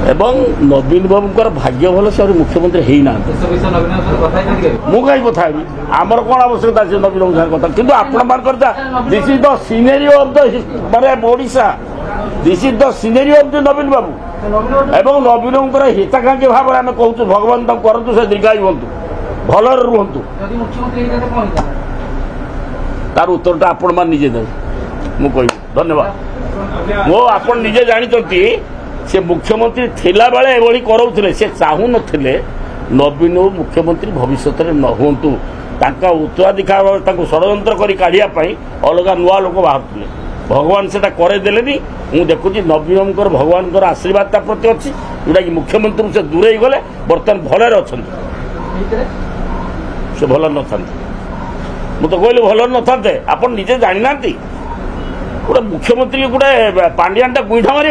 एवं नवीन बाबूर भाग्य भल से मुख्यमंत्री है ना मुझे कथा आमर कौन आवश्यकता अच्छे नवीन बाबू सागर कथा कि आपण this is the scenery of the माने Odisha this is the scenery of the Naveen Babu एवं नवीन बाबूर हिताकांक्षी भाव में आम कहूँ भगवान करूँ से दीर्घायु हूँ भल रुहतु तार उत्तर आपण मान निजे दे मुझे धन्यवाद मो आप निजे जानते से मुख्यमंत्री थिला बेले एभली करोले से चाहू नथिले नवीन मुख्यमंत्री भविष्य में न हूँ उत्तराधिकार षड्यंत्र कर काढ़िया अलग नुआ लोक बाहर भगवान से करदेले मुझे देखुची नवीन भगवान आशीर्वाद प्रति अच्छी जोटा कि मुख्यमंत्री से दूरे गले बर्तमान भलरे अच्छा से भल न था मुझे कहली भल न था आप निजे जानी ना गोटे मुख्यमंत्री गोटे पांडियानटा गुईठा मार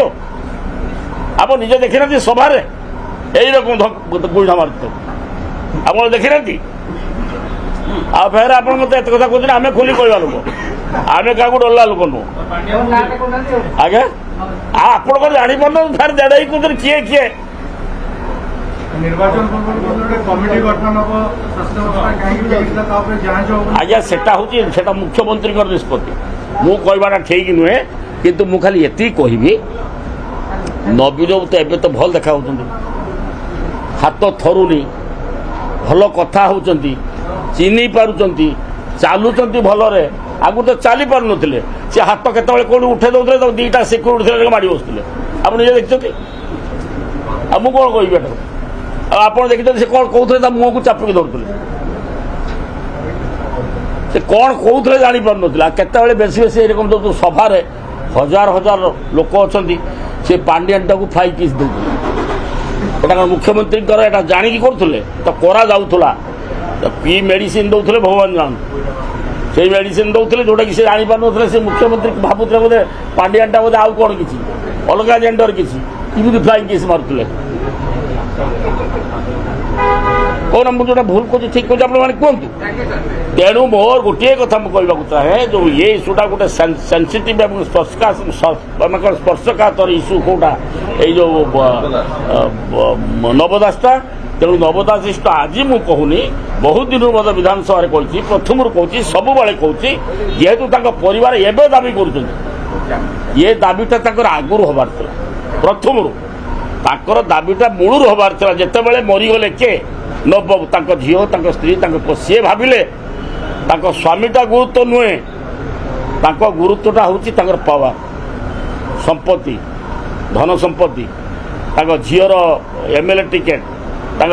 आप निजे देखी ना सभा यही रकम गुईठा मार आप देखी ना फिर आप मत एत कथा कहते आम खोली कहवा लोक आम क्या डरला लोक नुह आज्ञा आप जापार फिर देड़े कहते किए किए आज्ञा सेटा हूँ मुख्यमंत्री निष्पत्ति मु कहवाटा ठीक नुहे किंतु मु खाली ये कहबी नवीन तो एवं तो भल देखा हाथ थरुनी भल कथा होती चिन्ह पार्टी चलुंट भलरे आगु तो चली पार नुले सी हाथ केतवे कौन उठे दौले दीटा सिक्योरिटी माड़ी बसुले आप निजे देखते अब मुझे कौन कह आप देखते से कौन कहते मुँह को चापिक धरुले से कौन कहते जापार ना केतवे बेसी बेसी एरकम जो सभार हजार हजार लोक अच्छा से पांडियानटा को फ्लाई किस दूसरे मुख्यमंत्री जाणी करुले तो करा जाऊला कि मेडिसिन दौले भगवान जान से मेडिसिन दौले जोटा कि जापार ना से मुख्यमंत्री भावुले बोधे पांडियानटा बोधे आउ कौन किसी अलग जेंडर किसी फ्लाइंग किस मारुले कौन मुझे भूल कर ठीक कह कहतु तेणु मोर गोटे कथा मुझे कहवाक चाहे जो ये इश्यूटा गोटे सेंसिटिव स्पर्शकातर इश्यू कौटा यो नवदासटा तेणु नवदास आज मुझे कहूनी बहुत दिन मत विधानसभा कही प्रथम कहूँ सब कहूँ जेहेतु परिवार एवं दाबी कर ये दाबीटा आगुरी हबार प्रथम दाबीटा मूलू हबार जिते बड़े मरीगले के नवबाबू झील स्त्री सी भाविले स्वामीटा गुरुत्व नुहे गुरुत्वटा हूँ पावर संपत्ति धन संपत्ति झीर एमएलए टिकेट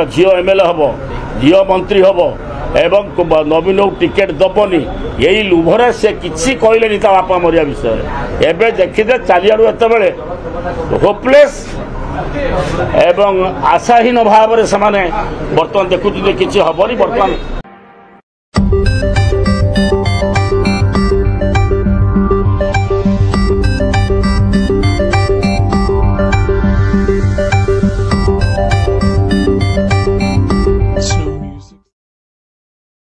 झी एमएलए हम झी मंत्री हम एवं नवीन टिकेट दबनी यही लुभरे से किसी कहले बापा मरिया विषय एवं देखिदे चारिआडू एत होपलेस एवं आशाहीन भाव में से बर्तमान देखुचे किसी हेनी बर्तमान